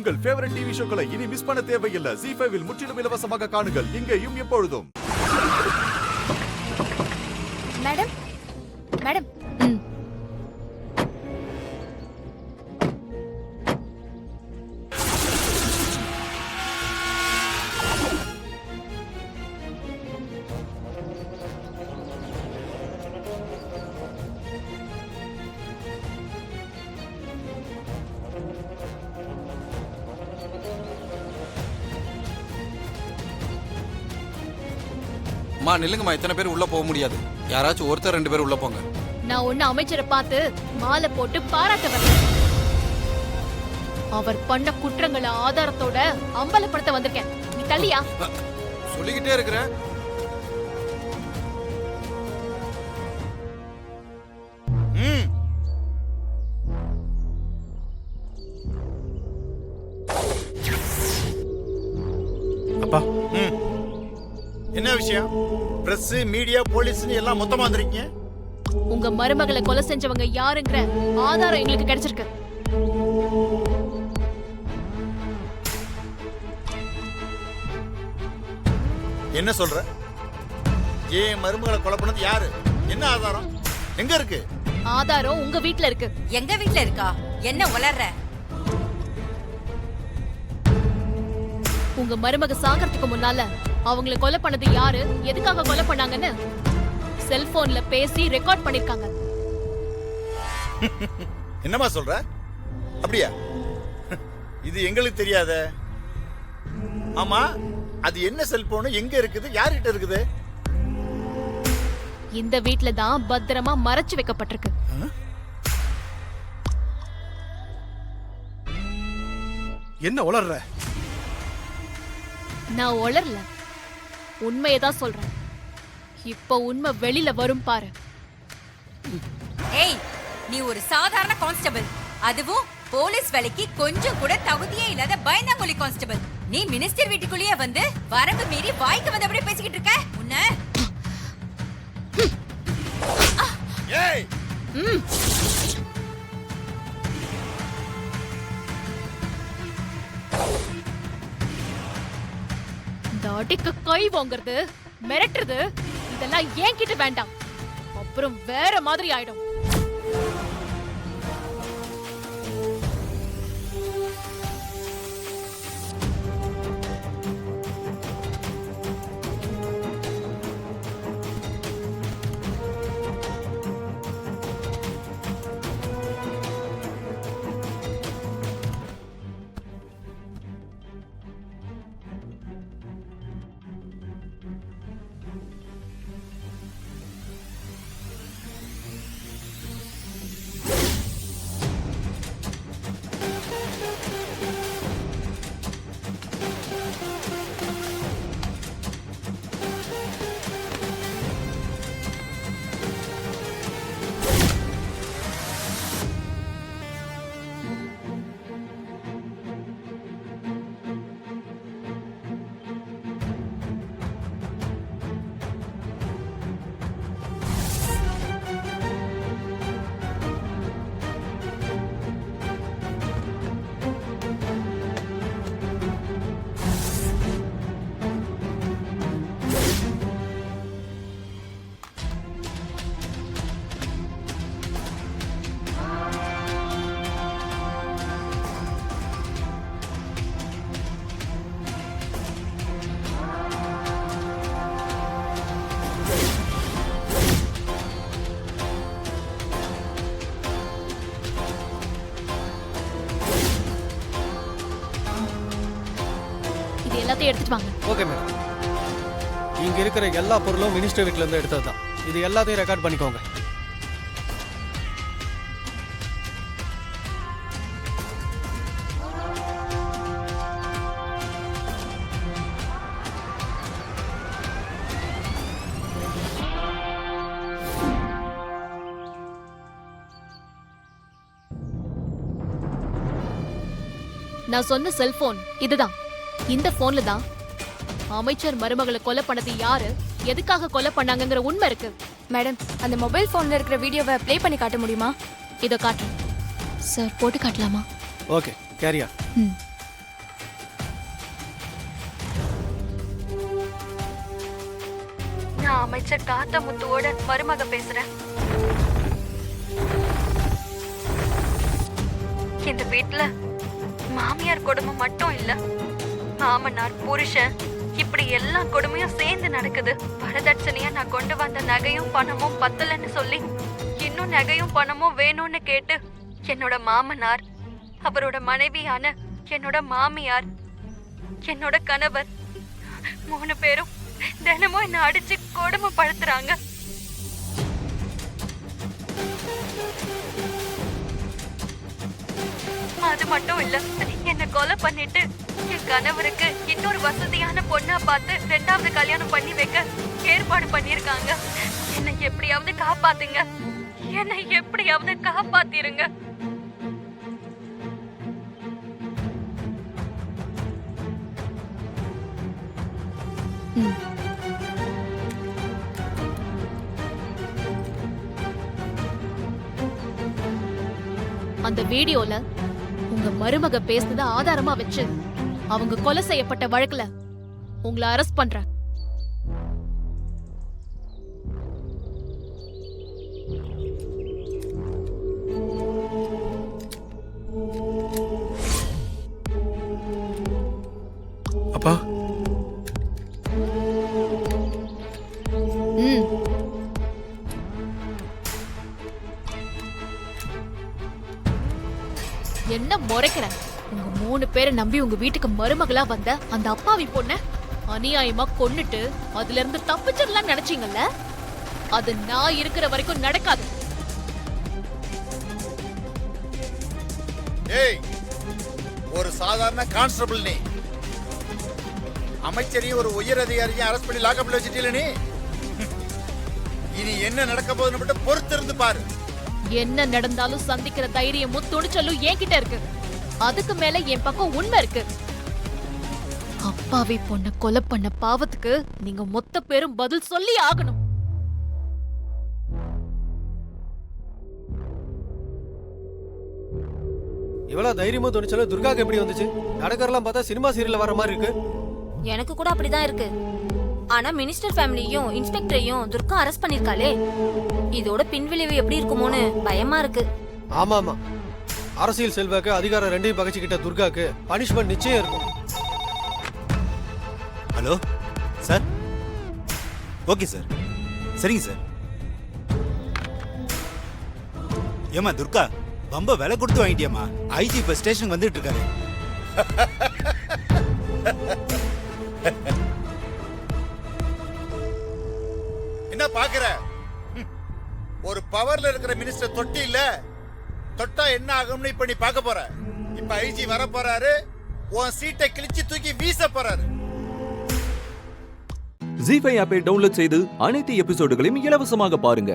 உங்கள் favourite TV ஷோக்களை இனி miss பண்ண தேவையில்லை. ZEE5 இல் முற்றிலும் இலவசமாக காணுங்கள், இங்கேயும் எப்பொழுதும். மேடம் மேடம் அம்மா நில்லுங்கம்மா, இத்தனை பேர் உள்ள போக முடியாது. யாராச்சும் ஒருத்தர் 2 பேர் உள்ள போங்க. நான் ஒண்ணு அமைச்சரை பார்த்து மாலை போட்டு பாராட்ட வரல. அவர் பண்ண குற்றங்களை ஆதாரத்தோட அம்பலப்படுத்த வந்திருக்கேன். நீ தள்ளியா? சொல்லிக்கிட்டே இருக்கிற. அப்பா என்ன விஷயம்? பிரஸ், மீடியா, போலீஸ்னு எல்லாம் மொத்தமா வந்திருக்கீங்க. உங்க மருமகளை கொலை செஞ்சவங்க யாருங்கிற ஆதாரம் எங்களுக்கு கிடைச்சிருக்கு. என்ன சொல்ற? ஏன் மருமகளை கொலை பண்ணது யாரு? என்ன ஆதாரம்? எங்க இருக்கு? ஆதாரம் உங்க வீட்ல இருக்கு. எங்க வீட்ல இருக்கா? என்ன உளர்ற? உங்க மருமக சாகறதுக்கு முன்னால அவங்கள கொலை பண்ணது யாரு, எதுக்காக கொலை பண்ணாங்கன்னு செல்போன்ல பேசி ரெக்கார்ட் பண்ணிருக்காங்க. என்னமா சொல்ற? அப்படியா? இது எங்களுக்கு தெரியாத. ஆமா, அது என்ன செல்போன், எங்க இருக்குது, யார்கிட்ட இருக்குது? இந்த வீட்ல தான் பத்திரமா மறைச்சு வைக்கப்பட்டிருக்கு. என்ன உளர்ற? நான் உளரல, உண்மையதான் சொல்றேன். இப்ப உண்மை வெளியில வரும் பாரு. ஏய், நீ ஒரு சாதாரண கான்ஸ்டபிள், அதுவும் போலீஸ் வேலைக்கு கொஞ்சம் கூட தகுதியே இல்லாத பயந்தாங்கொலி கான்ஸ்டபிள். நீ மினிஸ்டர் வீட்டுக்குள்ளேயே வந்து வரம்பு மீறி வாய்க்கு வந்தபடி பேசிக்கிட்டு இருக்க. உன்ன ஏய், தாடிக்கு கை வாங்குறது, மிரட்டுறது, இதெல்லாம் ஏன் கிட்ட வேண்டாம். அப்புறம் வேற மாதிரி ஆயிடும். எல்லாத்தையும் எடுத்துட்டு வாங்க. Okay madam. இங்க இருக்கிற எல்லா பொருளும் மினிஸ்டர் வீட்ல இருந்து எடுத்தது தான். இது எல்லாத்தையும் ரெக்கார்ட் பண்ணிக்கோங்க. நான் சொன்ன செல்போன் இதுதான். இந்த போன்ல தான் அமைச்சர் மருமகளை கொலை பண்ணது யாரு, எதுக்காக கொலை பண்ணாங்கங்கிற உண்மை இருக்கு. மேடம், அந்த மொபைல் போன்ல இருக்கிற வீடியோவை ப்ளே பண்ணி காட்ட முடியுமா? இதோ காட்டுறேன். சார், போட்டு காட்டலாமா? ஓகே, கேரியா. நான் அமைச்சர் காத்தமுத்துவோட மருமக பேசுறேன். இந்த வீட்டுல மாமியார் கொடுமை மட்டும் இல்ல, மாமனார் புருஷன் இப்படி எல்லா கொடுமையும் சேர்ந்து நடக்குது. வரதட்சணையா நான் கொண்டு வந்த நகையும் பணமும் பத்தலன்னு சொல்லி இன்னும் நகையும் பணமும் வேணும்னு கேட்டு என்னோட மாமனார், அவரோட மனைவியான என்னோட மாமியார், என்னோட கணவர் 3 பேரும் தினமும் என்ன அடிச்சு கொடுமைப்படுத்துறாங்க. அது மட்டும் இல்ல, என்ன கொலை பண்ணிட்டு என் கணவருக்கு இன்னொரு வசதியான பொண்ணா பார்த்து 2வது கல்யாணம் பண்ணி வைக்க ஏற்பாடு பண்ணிருக்காங்க. என்னை எப்படியாவது காப்பாத்துங்க, என்னை எப்படியாவது காப்பாத்திருங்க. அந்த வீடியோல உங்க மருமக பேசுனத ஆதாரமா வச்சு அவங்க கொலை செய்யப்பட்ட வழக்குல உங்களை அரெஸ்ட் பண்றேன். அப்பா ம். என்ன முறைக்கிற? உங்க 3 பேரை நம்பி உங்க வீட்டுக்கு மருமகளா வந்த அந்த அப்பாவி பொண்ண அநியாயமா கொன்னுட்டு அதுல இருந்து தப்பிச்சிடலாம் நினைச்சீங்கல்ல? அது நான் இருக்கிற வரைக்கும் நடக்காது. ஏய், ஒரு சாதாரண கான்ஸ்டபிள் நீ அமைச்சரையும் ஒரு உயர் அதிகாரியும் அரெஸ்ட் பண்ணி லாக்அப்ல வச்சிட்டீல நீ. இனி என்ன நடக்க போகுதுன்னு மட்டும் பொறுத்திருந்து பாரு. என்ன நடந்தாலும் சந்திக்கிற தைரியமும் துணிச்சலும் என்கிட்ட இருக்கு. அதுக்கு மேல என் பக்கம் உண்மை இருக்கு. அப்பாவி பொண்ண கொலை பண்ண பாவத்துக்கு நீங்க மொத்த பேரும் பதில் சொல்லி ஆகணும். இவ்வளவு தைரியமும் துணிச்சலும் துர்காக்கு எப்படி வந்துச்சு? நடக்கிறலாம் பார்த்தா சினிமா சீரியல்ல வர மாதிரி இருக்கு. எனக்கு கூட அப்படிதான் இருக்கு. ஆனா மினிஸ்டர் ஃபேமிலியும் இன்ஸ்பெக்டரையும் துர்கா அரெஸ்ட் பண்ணிருக்காளே, இதோட பின்விளைவு எப்படி இருக்குமோன்னு பயமா இருக்கு. ஆமா ஆமா, அரசியல் செல்வாக்கு அதிகாரம் ரெண்டையும் பகைச்சுக்கிட்ட துர்காக்கு பனிஷ்மெண்ட் நிச்சயம் இருக்கும். Hello sir. ஓகே சார், சரிங்க சார். ஏமா துர்கா, பம்ப விலை கொடுத்து வாங்கிட்டியாமா? ஐஜி இப்ப ஸ்டேஷனுக்கு வந்துட்டு இருக்காரு. என்ன பாக்குற? ஒரு பவர்ல இருக்கிற மினிஸ்டர் தொட்டி இல்ல, தொட்டா என்ன ஆகும்னு இப்ப நீ பார்க்க போற. இப்ப ஐஜி வர போறாரு, உன் சீட்டை கிழிச்சு தூக்கி வீச போறாரு. ஜீ5 ஆப்பை டவுன்லோட் செய்து அனைத்து எபிசோடுகளையும் இலவசமாக பாருங்க.